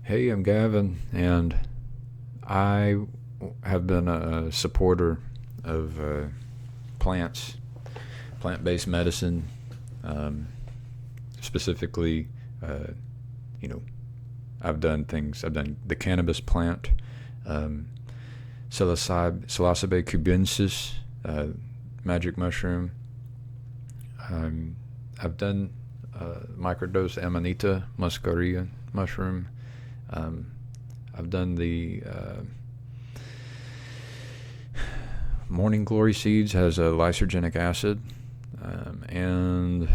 Hey, I'm Gavin, and I have been a supporter of plants, plant-based medicine, um, specifically. Uh, you know, I've done things. I've done the cannabis plant, um, psilocybe cubensis, magic mushroom. Um, I've done microdose amanita muscaria mushroom. Um, I've done the morning glory seeds, has a lysogenic acid, and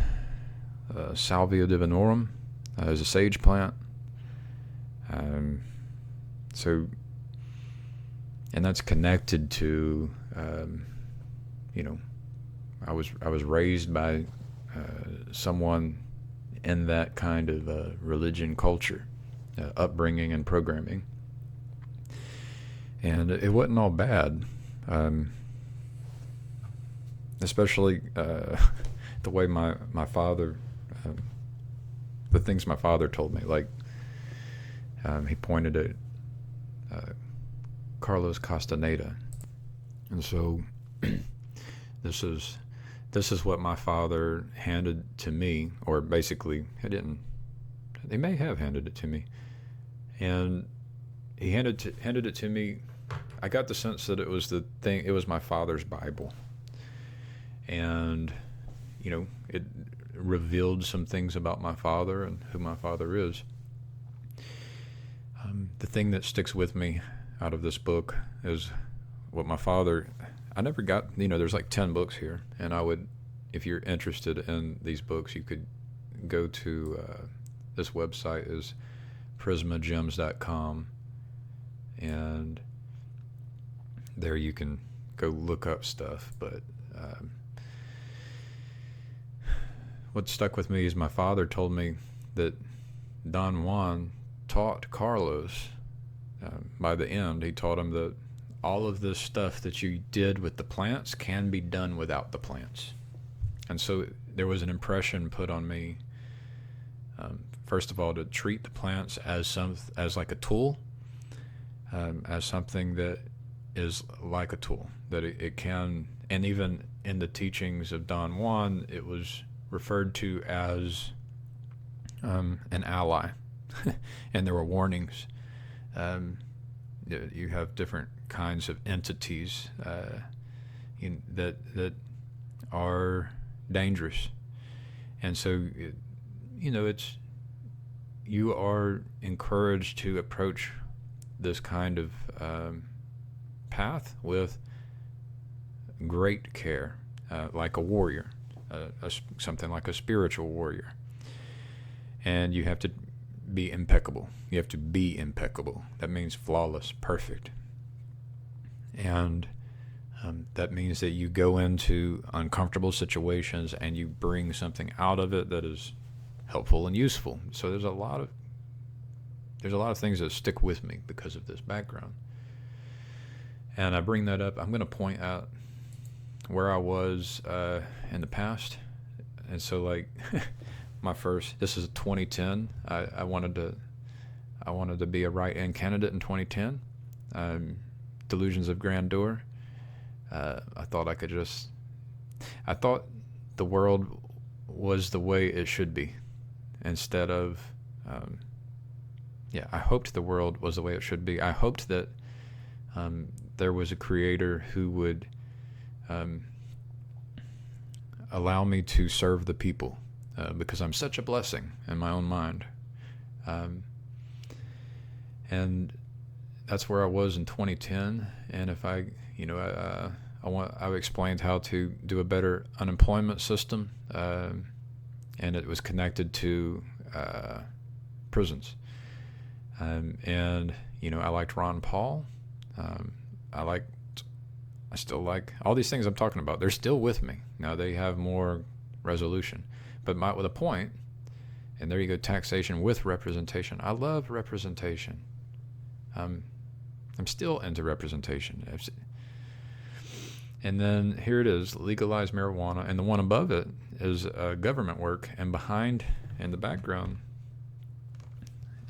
salvia divinorum is a sage plant. Um, so, and that's connected to, you know, I was raised by someone in that kind of religion culture, upbringing and programming, and it wasn't all bad. Especially the way my father, the things my father told me. Like he pointed at Carlos Castaneda, and so this is what my father handed to me, or basically he didn't. He may have handed it to me, and he handed it to me. I got the sense that it was the thing. It was my father's Bible. And, it revealed some things about my father and who my father is. The thing that sticks with me out of this book is what my father, I never got, there's like 10 books here. And I would, if you're interested in these books, you could go to this website is prismagems.com. And there you can go look up stuff. But what stuck with me is my father told me that Don Juan taught Carlos, by the end, he taught him that all of this stuff that you did with the plants can be done without the plants. And so there was an impression put on me, first of all, to treat the plants as like a tool, as something that is like a tool, that it can, and even in the teachings of Don Juan, it was referred to as an ally. And there were warnings. You have different kinds of entities that are dangerous. And so, it's, you are encouraged to approach this kind of path with great care, like a warrior. Something like a spiritual warrior. And you have to be impeccable. You have to be impeccable. That means flawless, perfect. And that means that you go into uncomfortable situations and you bring something out of it that is helpful and useful. So there's a lot of things that stick with me because of this background. And I bring that up. I'm going to point out where I was in the past. And so, like, this is 2010. I wanted to be a write-in candidate in 2010. Delusions of grandeur. I thought the world was the way it should be, instead of, I hoped the world was the way it should be. I hoped that there was a creator who would allow me to serve the people, because I'm such a blessing in my own mind. And that's where I was in 2010. And if I've explained how to do a better unemployment system, and it was connected to prisons. And I liked Ron Paul. I still like all these things I'm talking about. They're still with me. Now they have more resolution, but with a point. And there you go, taxation with representation. I love representation. I'm still into representation. And then here it is, legalize marijuana. And the one above it is government work. And behind, in the background,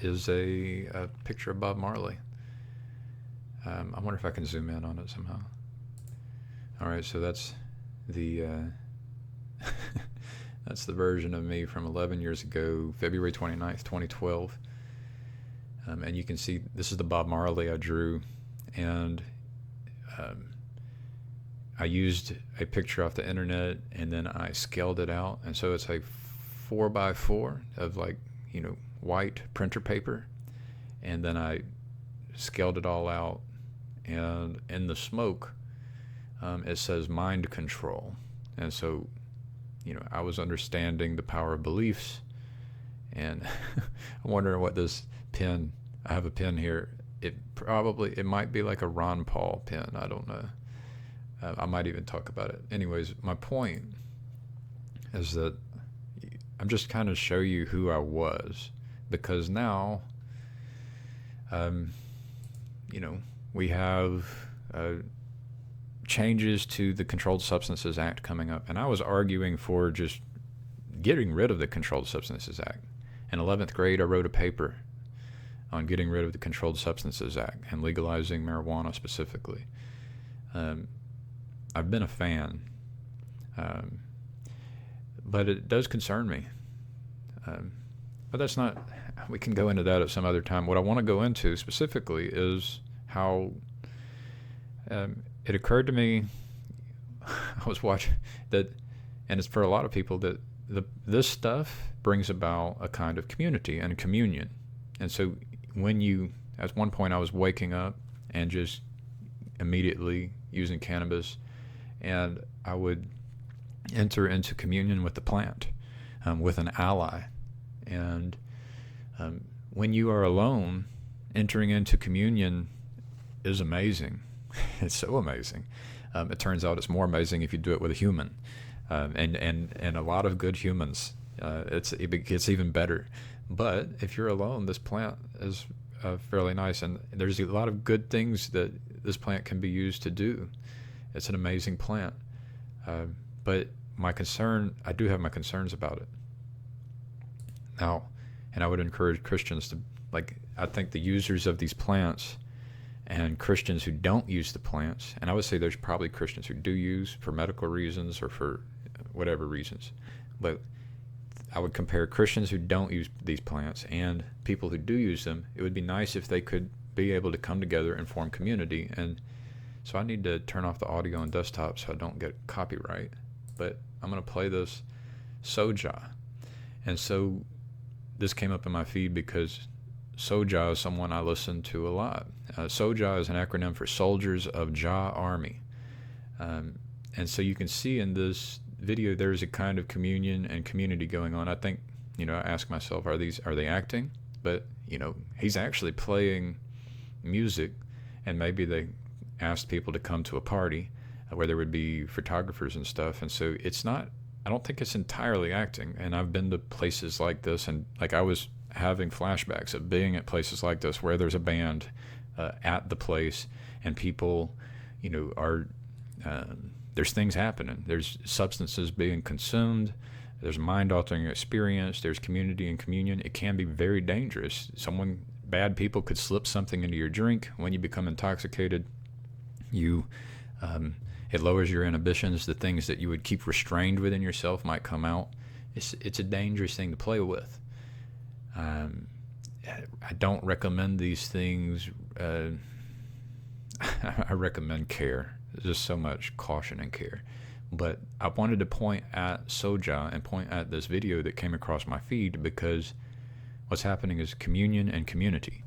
is a picture of Bob Marley. I wonder if I can zoom in on it somehow. All right, so that's the that's the version of me from 11 years ago, February 29th, 2012. And you can see this is the Bob Marley I drew, and I used a picture off the internet, and then I scaled it out, and so it's a 4x4 of white printer paper, and then I scaled it all out, and in the smoke it says mind control. And so I was understanding the power of beliefs, and I'm wondering what this pen, I have a pen here, it might be like a Ron Paul pen, I don't know. I might even talk about it. Anyways, my point is that I'm just kind of show you who I was, because now, we have changes to the Controlled Substances Act coming up, and I was arguing for just getting rid of the Controlled Substances Act. In 11th grade, I wrote a paper on getting rid of the Controlled Substances Act and legalizing marijuana specifically. I've been a fan, but it does concern me. But that's not, we can go into that at some other time. What I want to go into specifically is how it occurred to me, I was watching that, and it's for a lot of people, that this stuff brings about a kind of community and communion. And so at one point I was waking up and just immediately using cannabis, and I would enter into communion with the plant, with an ally. And when you are alone, entering into communion is amazing. It's so amazing. It turns out it's more amazing if you do it with a human, and a lot of good humans. It gets even better. But if you're alone, this plant is fairly nice, and there's a lot of good things that this plant can be used to do. It's an amazing plant. But I do have my concerns about it. Now, and I would encourage Christians to, I think the users of these plants and Christians who don't use the plants, and I would say there's probably Christians who do use for medical reasons or for whatever reasons, but I would compare Christians who don't use these plants and people who do use them. It would be nice if they could be able to come together and form community. And so I need to turn off the audio on desktop so I don't get copyright, but I'm going to play this Soja. And so this came up in my feed because Soja is someone I listen to a lot. Soja is an acronym for Soldiers of Jah Army. And so you can see in this video there's a kind of communion and community going on. I think, I ask myself, are they acting? But, he's actually playing music, and maybe they asked people to come to a party where there would be photographers and stuff. And so I don't think it's entirely acting. And I've been to places like this, and I was having flashbacks of being at places like this where there's a band at the place, and people, are there's things happening. There's substances being consumed. There's mind-altering experience. There's community and communion. It can be very dangerous. Bad people could slip something into your drink. When you become intoxicated, it lowers your inhibitions. The things that you would keep restrained within yourself might come out. It's a dangerous thing to play with. I don't recommend these things. I recommend care. There's just so much caution and care. But I wanted to point at Soja and point at this video that came across my feed, because what's happening is communion and community.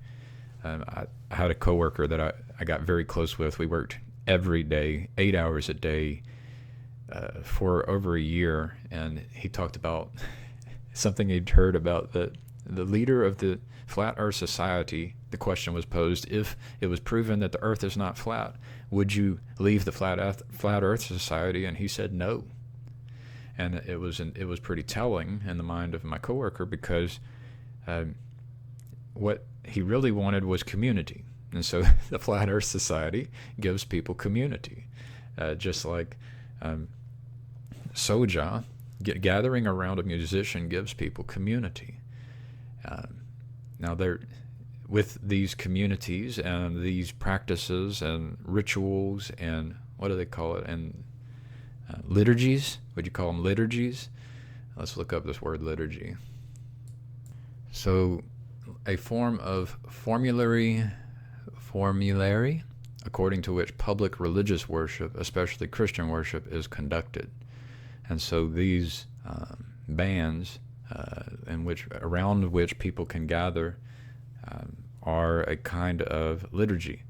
I had a coworker that I got very close with. We worked every day, 8 hours a day, for over a year, and he talked about something he'd heard about the leader of the Flat Earth Society. The question was posed: if it was proven that the Earth is not flat, would you leave the Flat Earth Society? And he said no. And it was pretty telling in the mind of my coworker, because what he really wanted was community. And so the Flat Earth Society gives people community, just like Soja, gathering around a musician gives people community. Now, there, with these communities and these practices and rituals and what do they call it? And liturgies? Would you call them liturgies? Let's look up this word liturgy. So, a form of formulary, according to which public religious worship, especially Christian worship, is conducted. And so these bands, around which people can gather, are a kind of liturgy.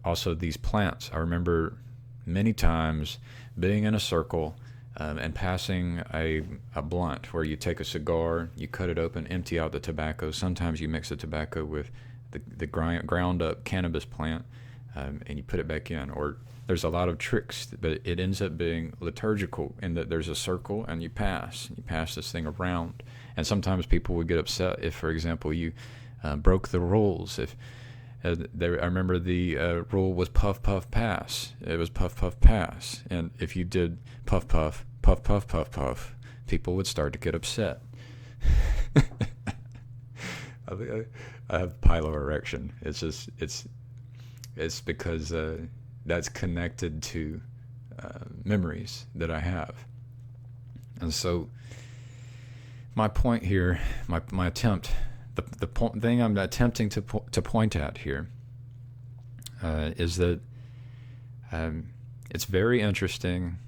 Also, these plants. I remember many times being in a circle and passing a blunt where you take a cigar, you cut it open, empty out the tobacco. Sometimes you mix the tobacco with the ground up cannabis plant, and you put it back in. Or there's a lot of tricks, but it ends up being liturgical in that there's a circle and you pass this thing around. And sometimes people would get upset if, for example, you broke the rules. If I remember the rule was puff, puff, pass. It was puff, puff, pass. And if you did puff, puff, puff, puff, puff, puff, people would start to get upset. I have piloerection. It's because that's connected to memories that I have. And so my point here, my attempt, the thing I'm attempting to point at here is that it's very interesting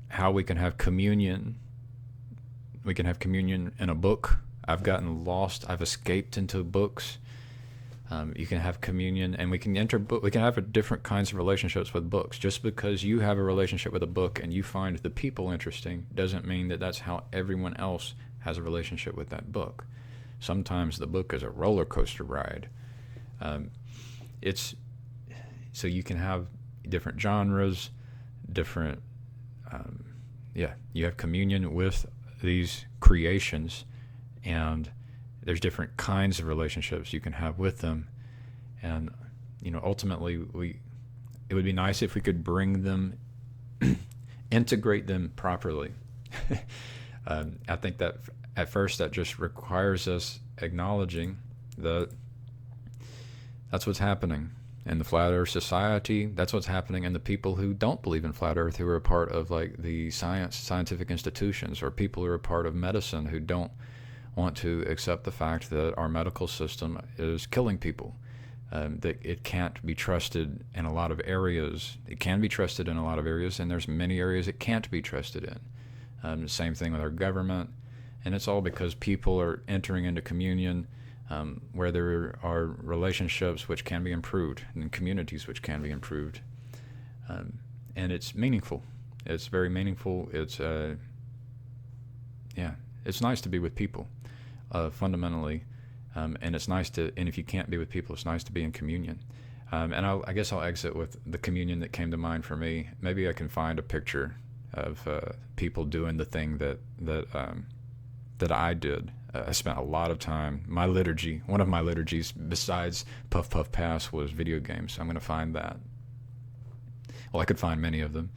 how we can have communion. We can have communion in a book. I've gotten lost. I've escaped into books. You can have communion, and we can have different kinds of relationships with books. Just because you have a relationship with a book and you find the people interesting doesn't mean that that's how everyone else has a relationship with that book. Sometimes the book is a roller coaster ride. So you can have different genres, different. You have communion with these creations, and there's different kinds of relationships you can have with them. And, ultimately it would be nice if we could bring them, integrate them properly. I think that at first that just requires us acknowledging that that's what's happening in the Flat Earth Society. That's what's happening in the people who don't believe in Flat Earth, who are a part of like the scientific institutions, or people who are a part of medicine who don't want to accept the fact that our medical system is killing people, that it can't be trusted in a lot of areas. It can be trusted in a lot of areas, and there's many areas it can't be trusted in. Same thing with our government, and it's all because people are entering into communion where there are relationships which can be improved and communities which can be improved. And it's meaningful. It's very meaningful. It's nice to be with people. Fundamentally, and it's nice to. And if you can't be with people, it's nice to be in communion. And I guess I'll exit with the communion that came to mind for me. Maybe I can find a picture of people doing the thing that I did. I spent a lot of time. One of my liturgies, besides Puff Puff Pass, was video games. I'm going to find that. Well, I could find many of them.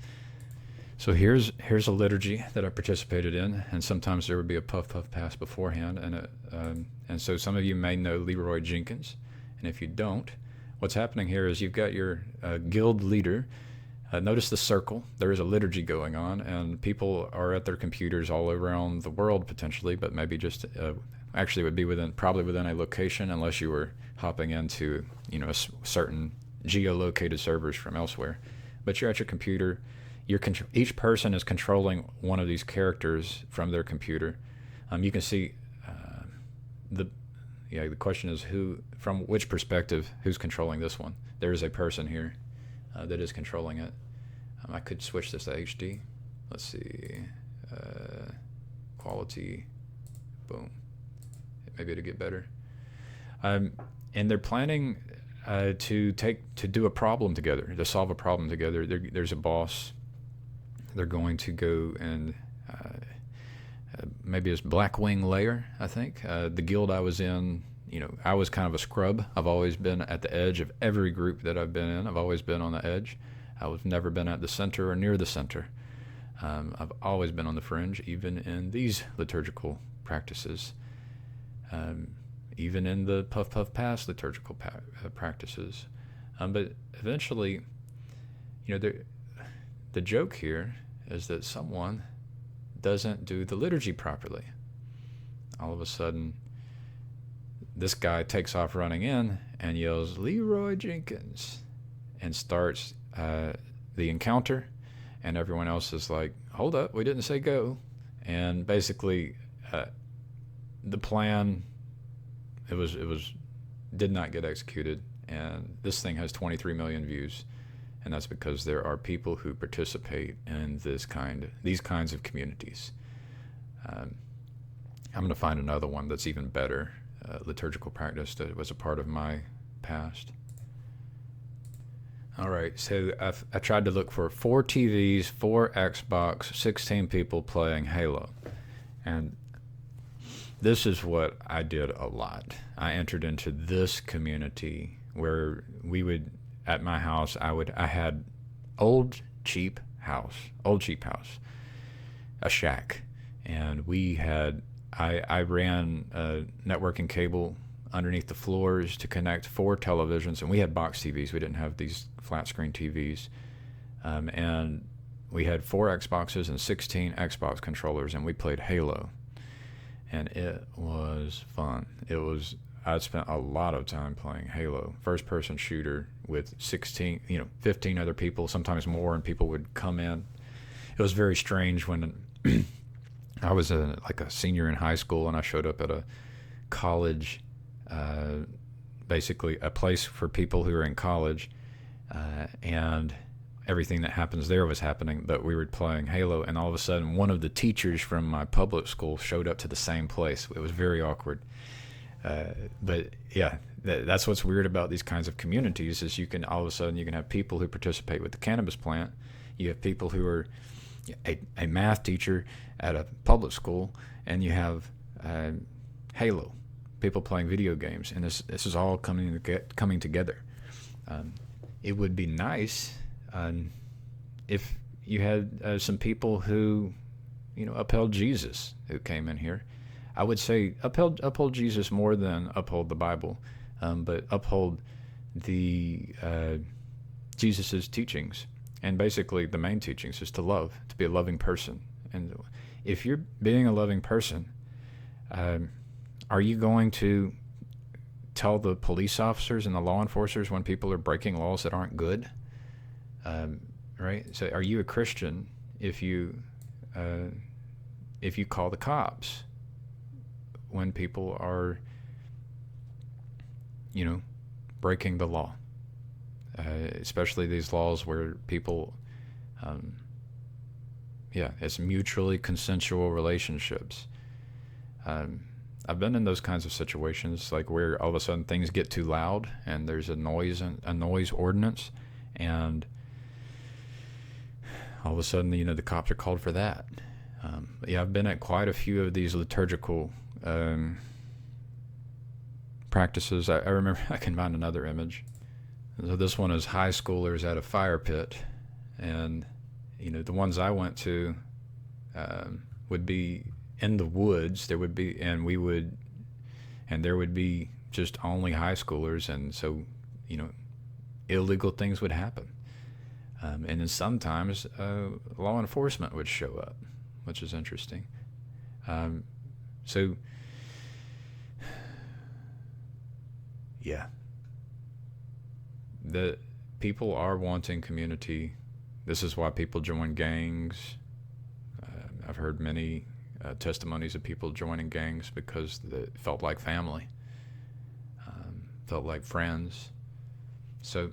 So here's a liturgy that I participated in, and sometimes there would be a Puff Puff Pass beforehand, and so some of you may know Leroy Jenkins, and if you don't, what's happening here is you've got your guild leader. Notice the circle. There is a liturgy going on, and people are at their computers all around the world potentially, but maybe just actually it would be probably within a location, unless you were hopping into certain geolocated servers from elsewhere. But you're at your computer. Each person is controlling one of these characters from their computer. You can see the question is from which perspective, who's controlling this one. There is a person here that is controlling it. I could switch this to HD. Let's see, quality, boom. Maybe it'll get better. And they're planning to do a problem together, to solve a problem together. There's a boss. They're going to go and maybe it's Blackwing Lair, I think. The guild I was in, I was kind of a scrub. I've always been at the edge of every group that I've been in. I've always been on the edge. I've never been at the center or near the center. I've always been on the fringe, even in these liturgical practices. even in the puff puff pass liturgical practices. But eventually, the joke here is that someone doesn't do the liturgy properly. All of a sudden, this guy takes off running in and yells, "Leroy Jenkins," and starts the encounter, and everyone else is like, "Hold up, we didn't say go." And basically, the plan did not get executed, and this thing has 23 million views, and that's because there are people who participate in these kinds of communities. I'm going to find another one that's even better, liturgical practice that was a part of my past. All right, so I tried to look for 4 TVs, 4 Xbox, 16 people playing Halo. And this is what I did a lot. I entered into this community where we would, at my house, I had old cheap house, a shack. And I ran a networking cable underneath the floors to connect 4 televisions, and we had box TVs. We didn't have these flat screen TVs, and we had 4 Xboxes and 16 Xbox controllers, and we played Halo, and it was fun. I spent a lot of time playing Halo, first-person shooter with 15 other people, sometimes more, and people would come in. It was very strange when I was like a senior in high school, and I showed up at a college, basically a place for people who are in college, and everything that happens there was happening, but we were playing Halo, and all of a sudden one of the teachers from my public school showed up to the same place. It was very awkward. But yeah, that's what's weird about these kinds of communities is all of a sudden you can have people who participate with the cannabis plant. You have people who are a math teacher at a public school, and you have Halo, people playing video games, and this is all coming together. It would be nice if you had some people who, upheld Jesus who came in here. I would say uphold Jesus more than uphold the Bible, but uphold the Jesus's teachings. And basically the main teachings is to love, to be a loving person. And if you're being a loving person, are you going to tell the police officers and the law enforcers when people are breaking laws that aren't good? Right? So are you a Christian if you call the cops when people are, breaking the law? Especially these laws where people, it's mutually consensual relationships. I've been in those kinds of situations, like where all of a sudden things get too loud and there's a noise ordinance, and all of a sudden, the cops are called for that. I've been at quite a few of these liturgical practices. I remember, I can find another image. So this one is high schoolers at a fire pit, and the ones I went to would be in the woods. There would be just only high schoolers, and so illegal things would happen. And then sometimes law enforcement would show up, which is interesting. So yeah, the people are wanting community. This is why people join gangs. I've heard many testimonies of people joining gangs because it felt like family, felt like friends. So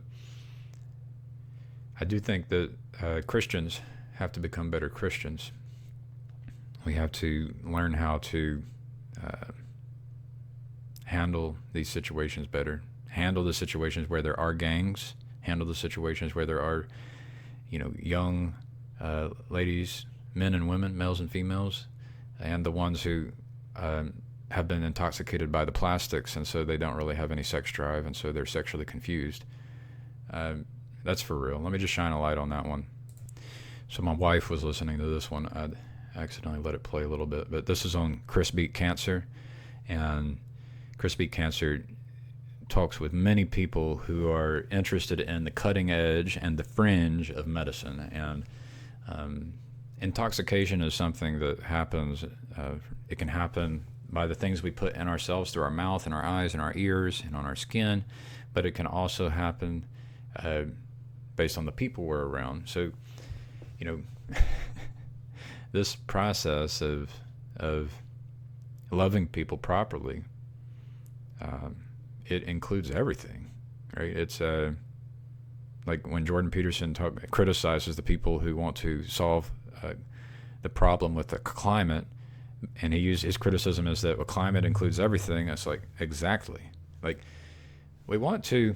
I do think that Christians have to become better Christians. We have to learn how to handle these situations better, handle the situations where there are gangs, handle the situations where there are, young ladies, men and women, males and females, and the ones who have been intoxicated by the plastics, and so they don't really have any sex drive, and so they're sexually confused. That's for real. Let me just shine a light on that one. So my wife was listening to this one. I accidentally let it play a little bit, but this is on Chris Beat Cancer, and Crispy Cancer talks with many people who are interested in the cutting edge and the fringe of medicine. And intoxication is something that happens. It can happen by the things we put in ourselves through our mouth and our eyes and our ears and on our skin, but it can also happen based on the people we're around. So, this process of loving people properly, it includes everything, right? It's like when Jordan Peterson criticizes the people who want to solve the problem with the climate, and his criticism is that climate includes everything. It's like, exactly. Like, we want to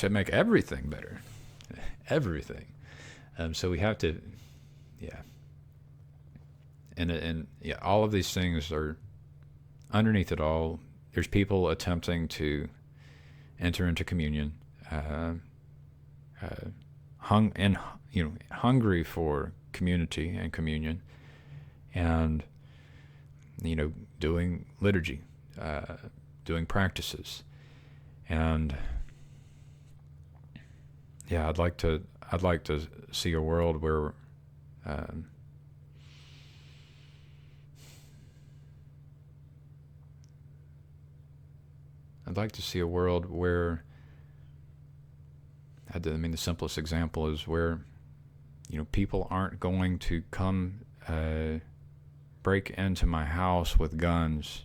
make everything better, everything. So we have to, and all of these things are underneath it all. There's people attempting to enter into communion, hungry for community and communion, and doing liturgy, doing practices, and I'd like to see a world where the simplest example is where people aren't going to come break into my house with guns.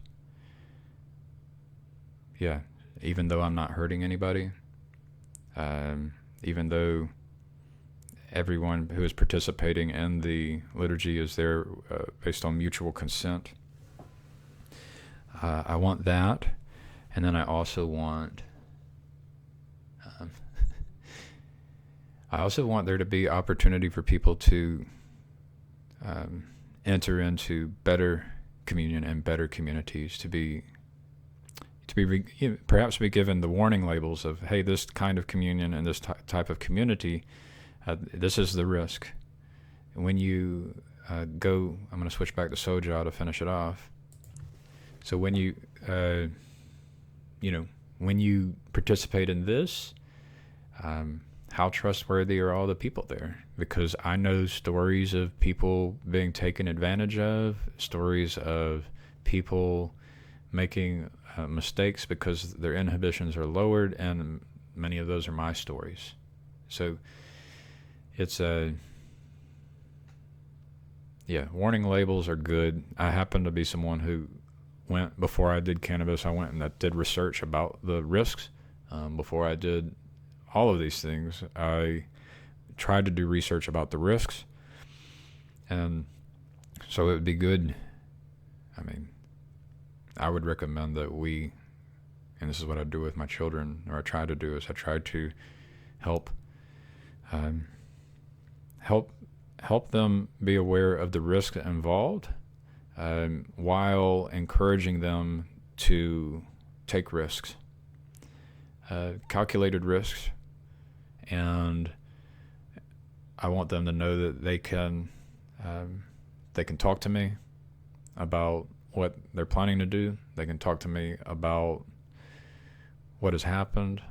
Even though I'm not hurting anybody, even though everyone who is participating in the liturgy is there based on mutual consent. I want that, and then I also want there to be opportunity for people to enter into better communion and better communities, perhaps be given the warning labels of, hey, this kind of communion and this type of community, this is the risk. When you go, I'm going to switch back to Soja to finish it off. So when you participate in this, how trustworthy are all the people there? Because I know stories of people being taken advantage of, stories of people making mistakes because their inhibitions are lowered, and many of those are my stories. So it's warning labels are good. I happen to be someone who went, before I did cannabis, I went and did research about the risks. Before I did all of these things, I tried to do research about the risks. And so it would be good. I would recommend that we, and this is what I do with my children, or I try to do, is I try to help them be aware of the risk involved, while encouraging them to take risks, calculated risks, and I want them to know that they can talk to me about what they're planning to do. They can talk to me about what has happened,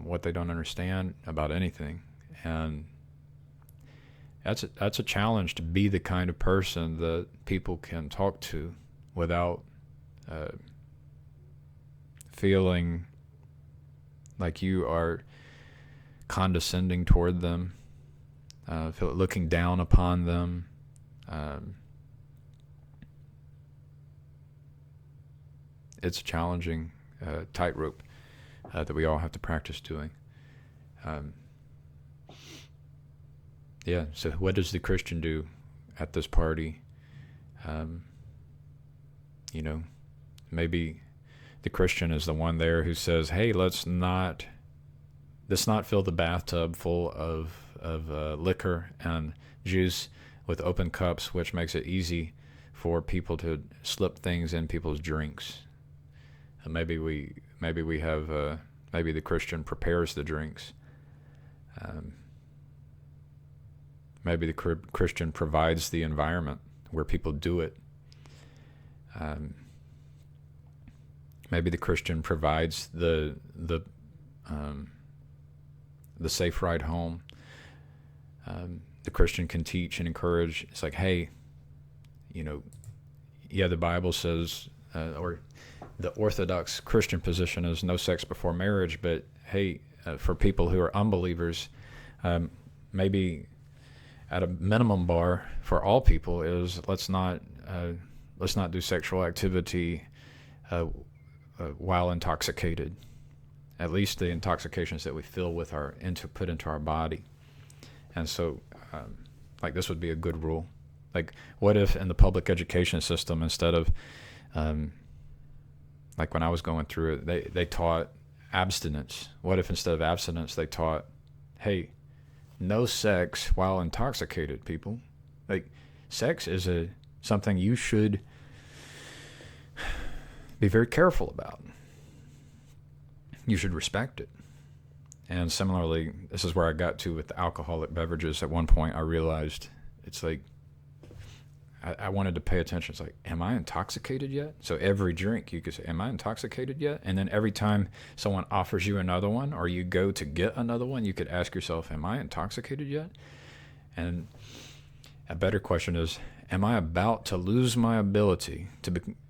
what they don't understand about anything. And that's a challenge, to be the kind of person that people can talk to without feeling like you are condescending toward them, looking down upon them. It's a challenging tightrope that we all have to practice doing. So what does the Christian do at this party? Maybe the Christian is the one there who says, hey, let's not fill the bathtub full of liquor and juice with open cups, which makes it easy for people to slip things in people's drinks. And maybe the Christian prepares the drinks. Maybe the Christian provides the environment where people do it. maybe the Christian provides the safe ride home. The Christian can teach and encourage. It's like, hey, the Bible says, or the Orthodox Christian position is no sex before marriage, but hey, for people who are unbelievers, maybe at a minimum bar for all people is let's not do sexual activity while intoxicated. At least the intoxications that we feel with put into our body. And so, like, this would be a good rule. Like, what if in the public education system, instead of, like when I was going through it, they taught abstinence. What if instead of abstinence, they taught, hey, no sex while intoxicated, people. Like, sex is something you should be very careful about. You should respect it. And similarly, this is where I got to with the alcoholic beverages. At one point, I realized it's like I wanted to pay attention. It's like, am I intoxicated yet? So every drink, you could say, am I intoxicated yet? And then every time someone offers you another one or you go to get another one, you could ask yourself, am I intoxicated yet? And a better question is, am I about to lose my ability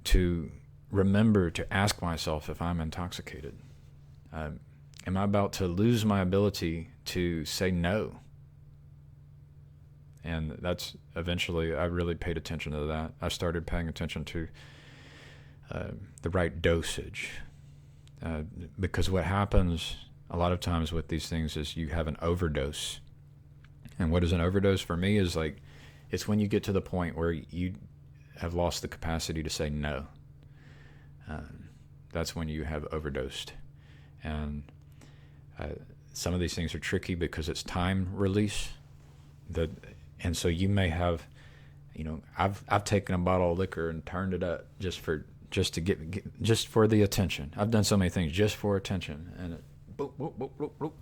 to remember to ask myself if I'm intoxicated? Am I about to lose my ability to say no? And that's eventually, I really paid attention to that. I started paying attention to the right dosage. Because what happens a lot of times with these things is you have an overdose. And what is an overdose for me is like, it's when you get to the point where you have lost the capacity to say no. That's when you have overdosed. And some of these things are tricky because it's time release. And so you may have, I've taken a bottle of liquor and turned it up just for the attention. I've done so many things just for attention, and it boop, boop, boop, boop, boop,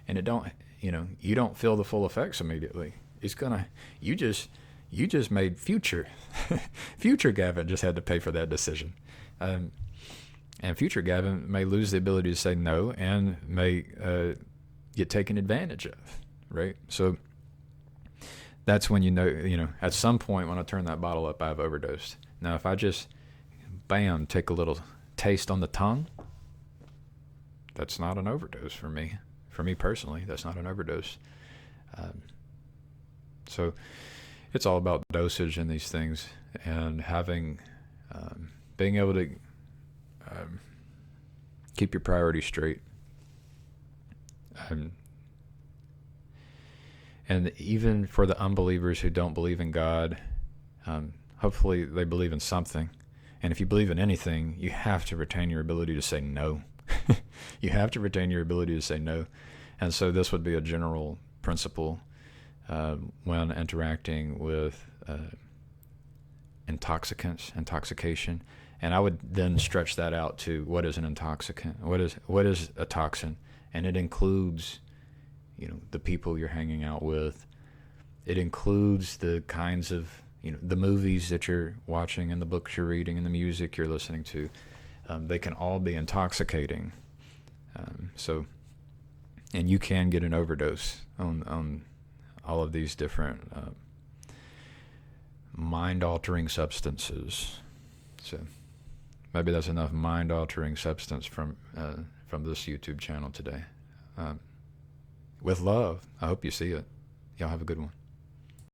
and it don't, you don't feel the full effects immediately. It's gonna, you just made future Gavin just had to pay for that decision. And future Gavin may lose the ability to say no and may get taken advantage of, right? So that's when at some point when I turn that bottle up, I've overdosed. Now, if I just, bam, take a little taste on the tongue, that's not an overdose for me. For me personally, that's not an overdose. So it's all about dosage in these things and having, being able to keep your priorities straight. And even for the unbelievers who don't believe in God, hopefully they believe in something. And if you believe in anything, you have to retain your ability to say no. You have to retain your ability to say no. And so this would be a general principle when interacting with intoxication. And I would then stretch that out to what is an intoxicant? What is a toxin? And it includes, the people you're hanging out with. It includes the kinds of, the movies that you're watching and the books you're reading and the music you're listening to. They can all be intoxicating. And you can get an overdose on all of these different mind-altering substances. So maybe that's enough mind-altering substance from this YouTube channel today. With love, I hope you see it. Y'all have a good one.